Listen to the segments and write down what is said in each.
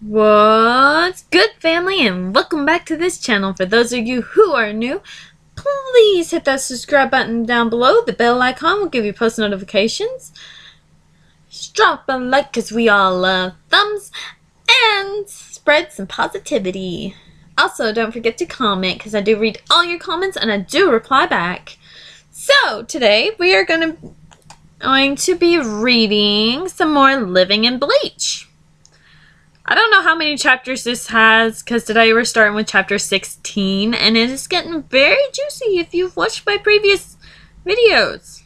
What's good, family, and welcome back to this channel. For those of you who are new, please hit that subscribe button down below. The bell icon will give you post notifications. Drop a like because we all love thumbs, and spread some positivity. Also, don't forget to comment because I do read all your comments and I do reply back. So today we are going to be reading some more Living in Bleach. I don't know how many chapters this has, because today we're starting with chapter 16, and it is getting very juicy if you've watched my previous videos.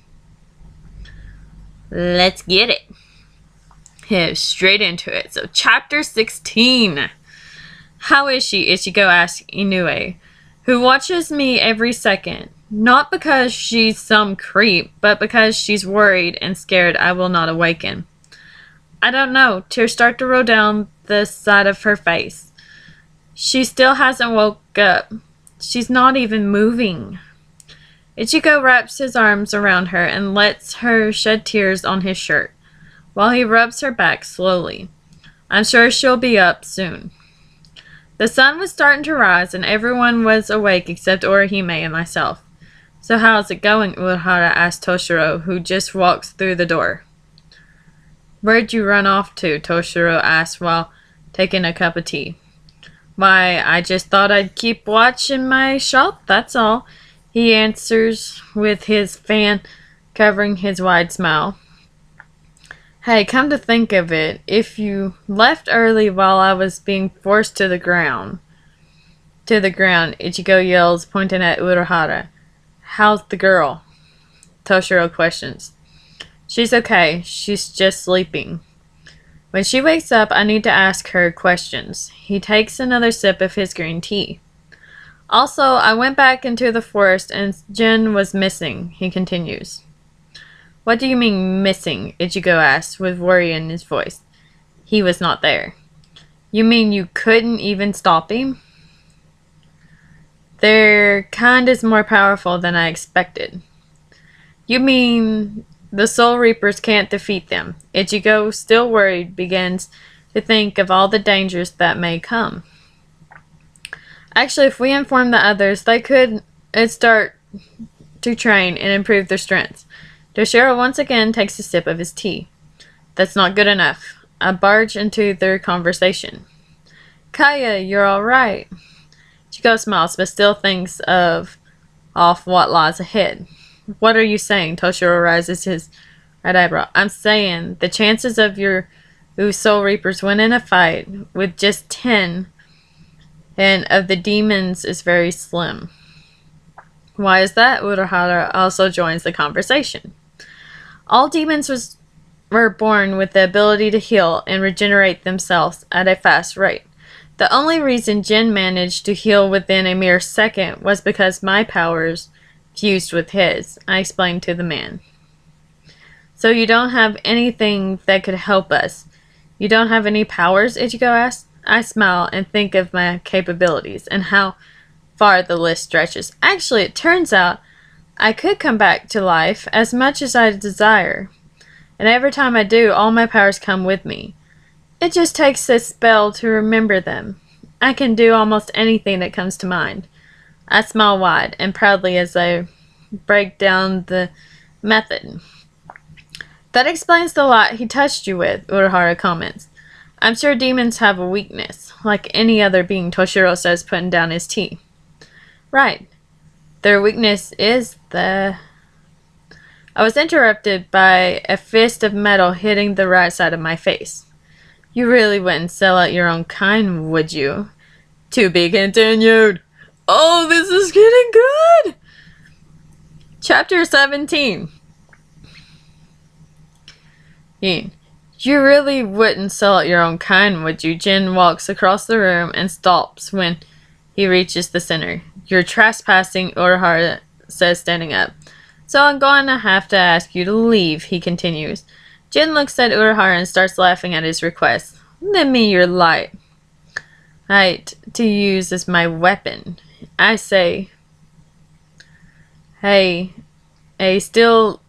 Let's get it. Head straight into it. So, chapter 16. How is she? Ichigo asks Inoue, who watches me every second. Not because she's some creep, but because she's worried and scared I will not awaken. I don't know. Tears start to roll down the side of her face. She still hasn't woke up. She's not even moving. Ichigo wraps his arms around her and lets her shed tears on his shirt, while he rubs her back slowly. I'm sure she'll be up soon. The sun was starting to rise and everyone was awake except Orihime and myself. So how's it going? Urahara asked Toshiro, who just walks through the door. Where'd you run off to? Toshiro asked while taking a cup of tea. Why, I just thought I'd keep watch in my shop, that's all. He answers with his fan covering his wide smile. Hey, come to think of it, if you left early while I was being forced to the ground, Ichigo yells, pointing at Urahara. How's the girl? Toshiro questions. She's okay. She's just sleeping. When she wakes up, I need to ask her questions. He takes another sip of his green tea. Also, I went back into the forest and Jin was missing, he continues. What do you mean missing? Ichigo asks with worry in his voice. He was not there. You mean you couldn't even stop him? Their kind is more powerful than I expected. You mean the Soul Reapers can't defeat them? Ichigo, still worried, begins to think of all the dangers that may come. Actually, if we inform the others, they could start to train and improve their strengths. Toshiro once again takes a sip of his tea. That's not good enough. I barge into their conversation. Kaya, you're alright. Ichigo smiles, but still thinks of what lies ahead. What are you saying? Toshiro raises his right eyebrow. I'm saying the chances of your Soul Reapers winning a fight with just 10 and of the demons is very slim. Why is that? Urahara also joins the conversation. All demons were born with the ability to heal and regenerate themselves at a fast rate. The only reason Jin managed to heal within a mere second was because my powers fused with his, I explained to the man. So you don't have anything that could help us? You don't have any powers? Ichigo asked. I smile and think of my capabilities and how far the list stretches. Actually, it turns out I could come back to life as much as I desire. And every time I do, all my powers come with me. It just takes a spell to remember them. I can do almost anything that comes to mind. I smile wide and proudly as I break down the method. That explains the lot he touched you with, Urahara comments. I'm sure demons have a weakness, like any other being, Toshiro says, putting down his tea. Right. Their weakness is the... I was interrupted by a fist of metal hitting the right side of my face. You really wouldn't sell out your own kind, would you? To be continued. Oh, this is getting good! Chapter 17. You really wouldn't sell out your own kind, would you? Jin walks across the room and stops when he reaches the center. You're trespassing, Urahara says, standing up. So I'm going to have to ask you to leave, he continues. Jin looks at Urahara and starts laughing at his request. Lend me your light. To use as my weapon. I say. Hey, a still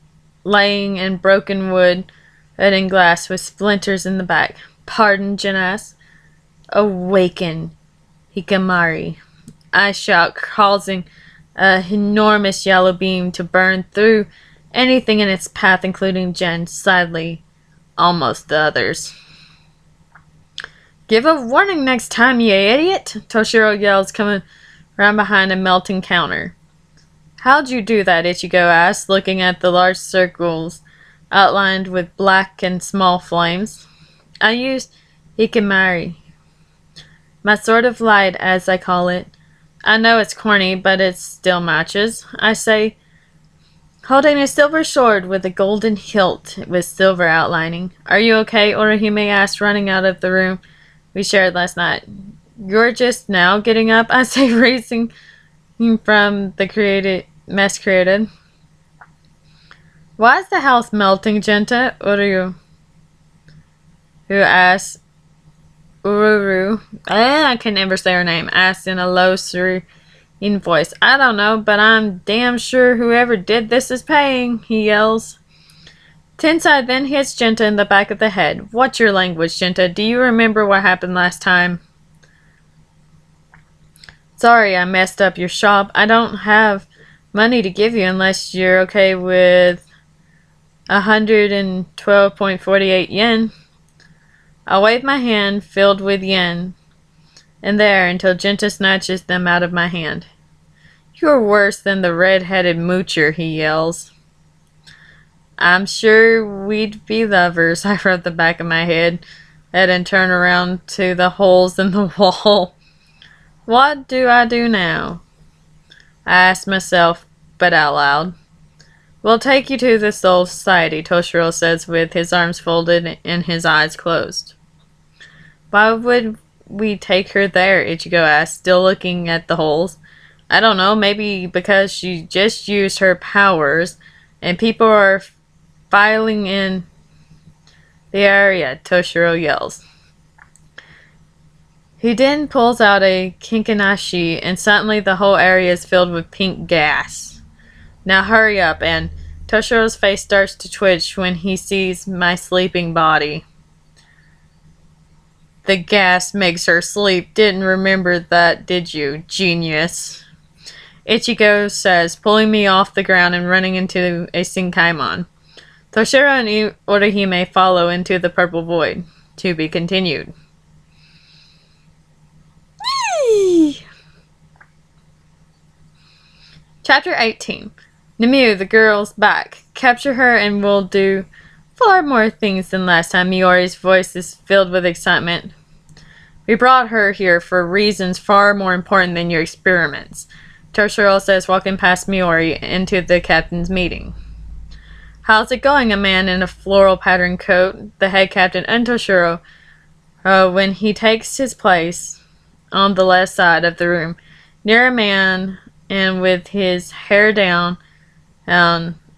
laying in broken wood and glass with splinters in the back. Pardon, Jin asks. Awaken, Hikamari. I shout, causing an enormous yellow beam to burn through anything in its path, including Jen, sadly, almost the others. Give a warning next time, you idiot! Toshiro yells, coming around behind a melting counter. How'd you do that? Ichigo asked, looking at the large circles outlined with black and small flames. I used Hikamari, my sword of light, as I call it. I know it's corny, but it still matches. I say, holding a silver sword with a golden hilt with silver outlining. Are you okay? Orihime asked, running out of the room we shared last night. You're just now getting up, I say, racing from the mess created. Why is the house melting, Genta? Ururu, who asked, I can never say her name, asked in a low, serene voice. I don't know, but I'm damn sure whoever did this is paying, he yells. Tensai then hits Genta in the back of the head. What's your language, Genta? Do you remember what happened last time? Sorry, I messed up your shop. I don't have money to give you unless you're okay with 112.48 yen. I'll wave my hand filled with yen in the air until Genta snatches them out of my hand. You're worse than the red-headed moocher, he yells. I'm sure we'd be lovers, I rub the back of my head and turn around to the holes in the wall. What do I do now? I ask myself, but out loud. We'll take you to the Soul Society, Toshiro says with his arms folded and his eyes closed. Why would we take her there? Ichigo asked, still looking at the holes. I don't know, maybe because she just used her powers and people are filing in the area, Toshiro yells. He then pulls out a kinkanashi and suddenly the whole area is filled with pink gas. Now hurry up, and Toshiro's face starts to twitch when he sees my sleeping body. The gas makes her sleep. Didn't remember that, did you, genius? Ichigo says, pulling me off the ground and running into a Sinkaimon. Toshiro and Orihime follow into the purple void. To be continued. Yee! Chapter 18. Namir, the girl's back. Capture her and we'll do far more things than last time. Miori's voice is filled with excitement. We brought her here for reasons far more important than your experiments, Toshiro says, walking past Miori into the captain's meeting. How's it going? A man in a floral patterned coat, the head captain, and Toshiro, when he takes his place on the left side of the room, near a man and with his hair down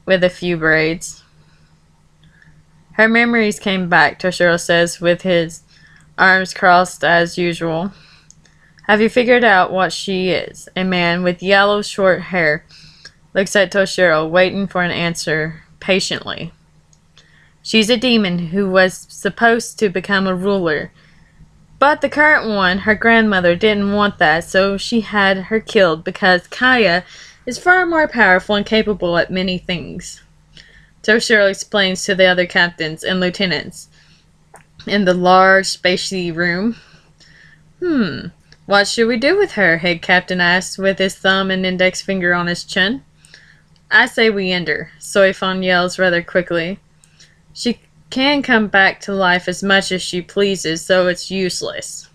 with a few braids. Her memories came back, Toshiro says, with his arms crossed as usual. Have you figured out what she is? A man with yellow short hair looks at Toshiro, waiting for an answer patiently. She's a demon who was supposed to become a ruler. But the current one, her grandmother, didn't want that, so she had her killed because Kaya is far more powerful and capable at many things. Toshiro explains to the other captains and lieutenants in the large, spacey room. What should we do with her? Head captain asks with his thumb and index finger on his chin. I say we end her, Soifon yells rather quickly. She can come back to life as much as she pleases, so it's useless.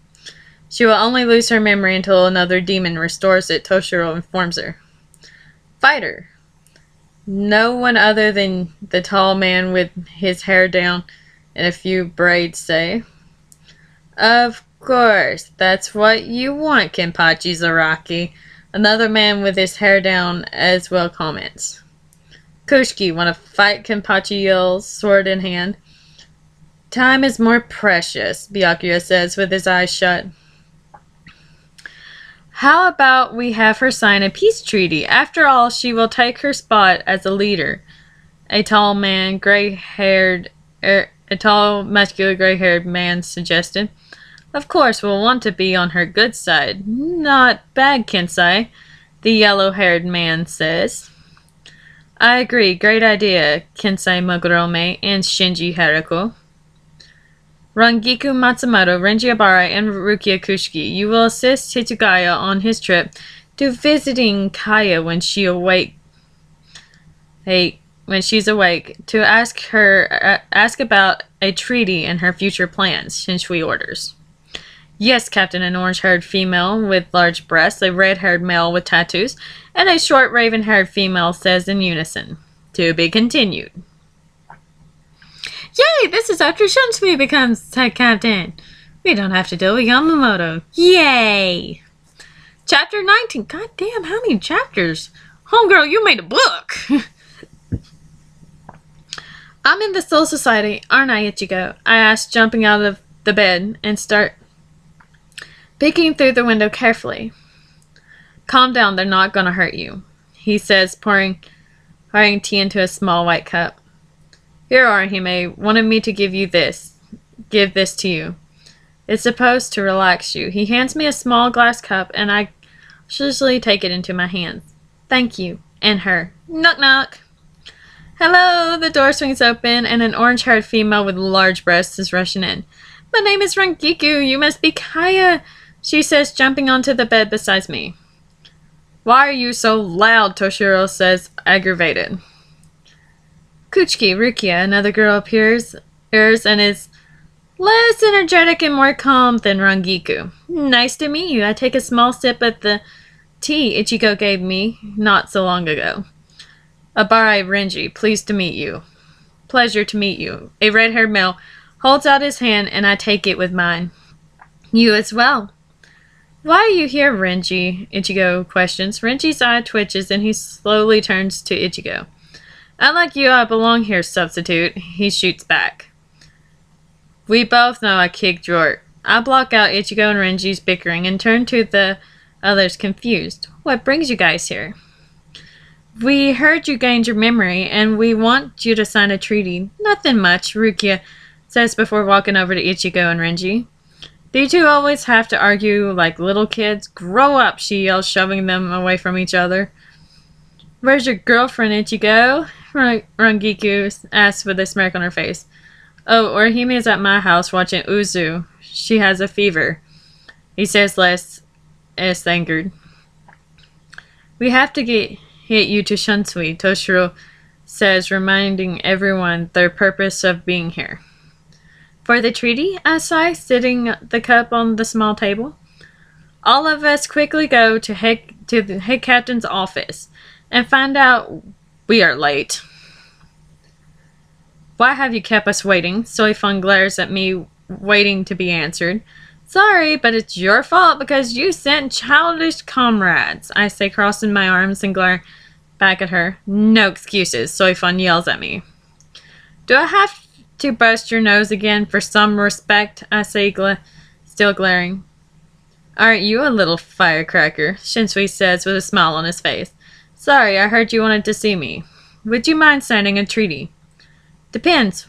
She will only lose her memory until another demon restores it, Toshiro informs her. Fight her. No one other than the tall man with his hair down and a few braids say. Of course, that's what you want, Kenpachi Zaraki. Another man with his hair down as well comments. Kushiki, wanna fight? Kenpachi yells, sword in hand. Time is more precious, Byakuya says with his eyes shut. How about we have her sign a peace treaty? After all, she will take her spot as a leader. A tall, muscular, gray-haired man suggested. Of course, we'll want to be on her good side. Not bad, Kensai, the yellow-haired man says. I agree, great idea, Kensai Mogurome and Shinji Haruko. Rangiku Matsumoto, Renji Abara, and Rukia Kushiki, you will assist Hitsugaya on his trip to visiting Kaya when she's awake, to ask about a treaty and her future plans, Shinshui orders. Yes, Captain, an orange-haired female with large breasts, a red-haired male with tattoos, and a short raven-haired female says in unison. To be continued. Yay! This is after Shinsui becomes head captain. We don't have to deal with Yamamoto. Yay! Chapter 19. God damn, how many chapters? Homegirl, you made a book! I'm in the Soul Society, aren't I, Ichigo? I asked, jumping out of the bed and start peeking through the window carefully. Calm down, they're not gonna hurt you, he says, pouring tea into a small white cup. Here, Arahime, wanted me to give this to you. It's supposed to relax you. He hands me a small glass cup, and I cautiously take it into my hands. Thank you. And her. Knock knock. Hello, the door swings open, and an orange-haired female with large breasts is rushing in. My name is Rangiku. You must be Kaya, she says, jumping onto the bed beside me. Why are you so loud? Toshiro says, aggravated. Kuchiki, Rukia, another girl appears and is less energetic and more calm than Rangiku. Nice to meet you. I take a small sip of the tea Ichigo gave me not so long ago. Abarai Renji, pleased to meet you. Pleasure to meet you. A red-haired male holds out his hand and I take it with mine. You as well. Why are you here, Renji? Ichigo questions. Renji's eye twitches and he slowly turns to Ichigo. Unlike you, I belong here, substitute. He shoots back. We both know I kicked Jort. I block out Ichigo and Renji's bickering and turn to the others confused. What brings you guys here? We heard you gained your memory and we want you to sign a treaty. Nothing much, Rukia says before walking over to Ichigo and Renji. Do you two always have to argue like little kids? Grow up, she yells, shoving them away from each other. Where's your girlfriend, Ichigo? Rangiku asks with a smirk on her face. Oh, Orihime is at my house watching Uzu. She has a fever. He says less angered. We have to get you to Shinsui, Toshiro says, reminding everyone their purpose of being here. For the treaty? Asks I, sitting the cup on the small table. All of us quickly go to the head captain's office and find out we are late. Why have you kept us waiting? Soifun glares at me, waiting to be answered. Sorry, but it's your fault because you sent childish comrades, I say, crossing my arms and glare back at her. No excuses, Soifun yells at me. Do I have to bust your nose again for some respect? I say, still glaring. Aren't you a little firecracker? Shinsui says with a smile on his face. Sorry, I heard you wanted to see me. Would you mind signing a treaty? Depends.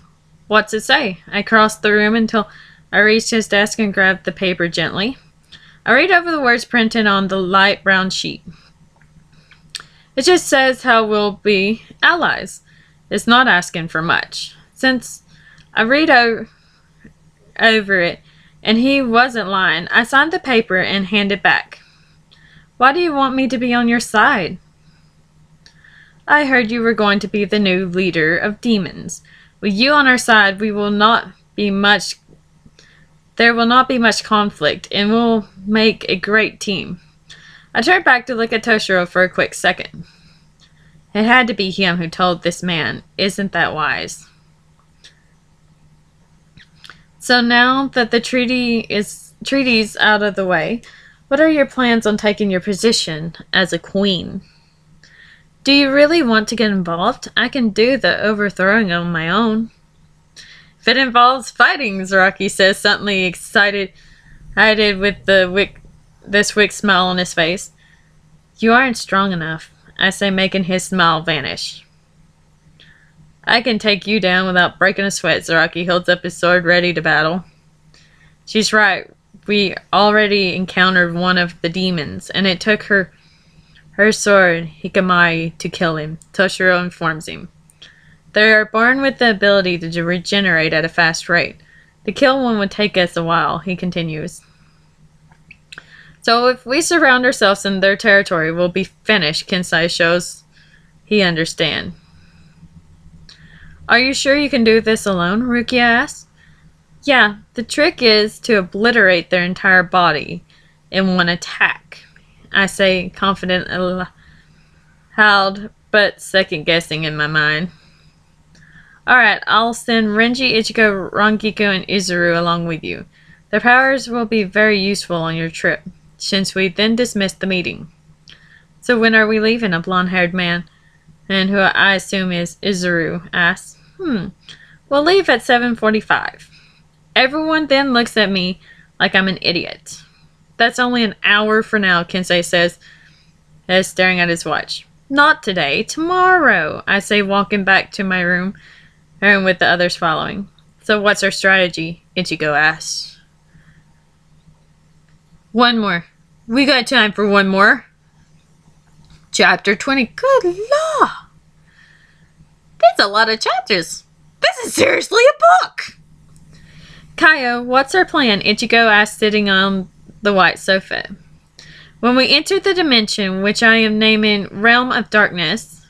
What's it say? I cross the room until I reach his desk and grab the paper gently. I read over the words printed on the light brown sheet. It just says how we'll be allies. It's not asking for much. Since I read over it, and he wasn't lying, I signed the paper and handed it back. Why do you want me to be on your side? I heard you were going to be the new leader of demons. With you on our side, there will not be much conflict, and we'll make a great team. I turned back to look at Toshiro for a quick second. It had to be him who told this man. Isn't that wise? So now that the treaty's out of the way, what are your plans on taking your position as a queen? Do you really want to get involved? I can do the overthrowing on my own. If it involves fighting, Zaraki says, suddenly excited with this wick smile on his face. You aren't strong enough, I say, making his smile vanish. I can take you down without breaking a sweat. Zaraki holds up his sword ready to battle. She's right. we already encountered one of the demons, and it took her sword, Hikamai, to kill him, Toshiro informs him. They are born with the ability to regenerate at a fast rate. To kill one would take us a while, he continues. So if we surround ourselves in their territory, we'll be finished, Kensai shows he understands. Are you sure you can do this alone? Rukia asks. Yeah, the trick is to obliterate their entire body in one attack, I say, confident aloud, but second-guessing in my mind. Alright, I'll send Renji, Ichigo, Rangiku, and Izuru along with you. Their powers will be very useful on your trip, since we then dismissed the meeting. So when are we leaving? A blonde-haired man, and who I assume is Izuru, asks. We'll leave at 7:45. Everyone then looks at me like I'm an idiot. That's only an hour for now, Kensei says, as staring at his watch. Not today, tomorrow, I say, walking back to my room, and with the others following. So what's our strategy? Ichigo asks. One more. We got time for one more. Chapter 20. Good law! That's a lot of chapters. This is seriously a book! Kaio, what's our plan? Ichigo asks, sitting on the white sofa. When we enter the dimension, which I am naming Realm of Darkness,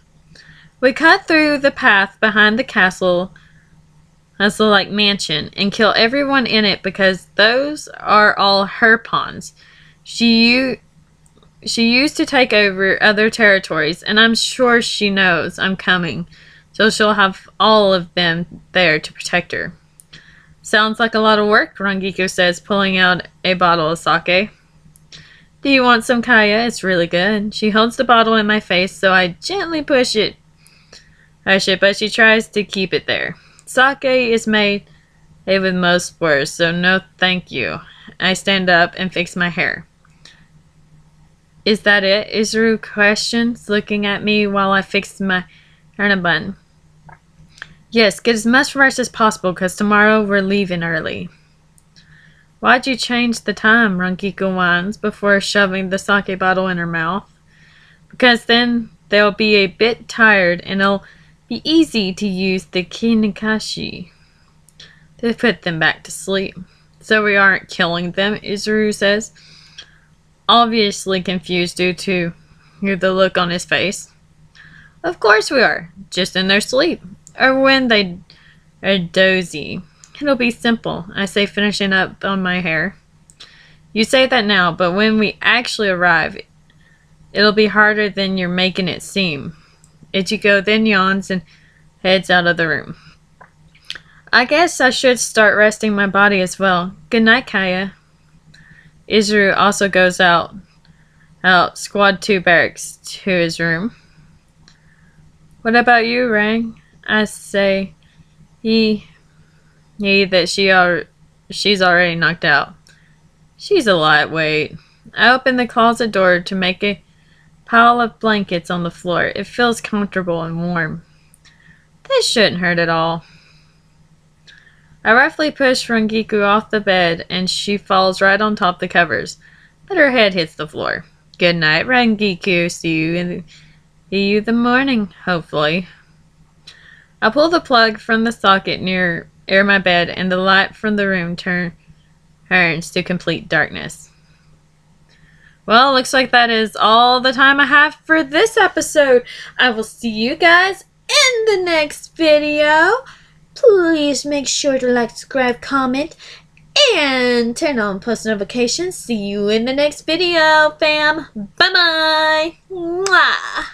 we cut through the path behind the castle-like mansion, and kill everyone in it because those are all her pawns. She used to take over other territories, and I'm sure she knows I'm coming, so she'll have all of them there to protect her. Sounds like a lot of work, Rangiku says, pulling out a bottle of sake. Do you want some, Kaya? It's really good. She holds the bottle in my face, so I gently push it, but she tries to keep it there. Sake is made with most spores, so no thank you. I stand up and fix my hair. Is that it? Izuru questions, looking at me while I fix my hair in a bun. Yes, get as much rest as possible, because tomorrow we're leaving early. Why'd you change the time? Rangiku whines before shoving the sake bottle in her mouth. Because then they'll be a bit tired, and it'll be easy to use the kinikashi to put them back to sleep. So we aren't killing them, Izuru says, obviously confused due to the look on his face. Of course we are, just in their sleep, or when they are dozy. It'll be simple, I say, finishing up on my hair. You say that now, but when we actually arrive, it'll be harder than you're making it seem. Ichigo then yawns and heads out of the room. I guess I should start resting my body as well. Good night, Kaya. Izuru also goes out Squad 2 barracks to his room. What about you, Rang? I say, that she's already knocked out. She's a lightweight. I open the closet door to make a pile of blankets on the floor. It feels comfortable and warm. This shouldn't hurt at all. I roughly push Rangiku off the bed, and she falls right on top of the covers, but her head hits the floor. Good night, Rangiku. See you in the morning, hopefully. I pull the plug from the socket near my bed, and the light from the room turns to complete darkness. Well, looks like that is all the time I have for this episode. I will see you guys in the next video. Please make sure to like, subscribe, comment, and turn on post notifications. See you in the next video, fam. Bye-bye. Mwah.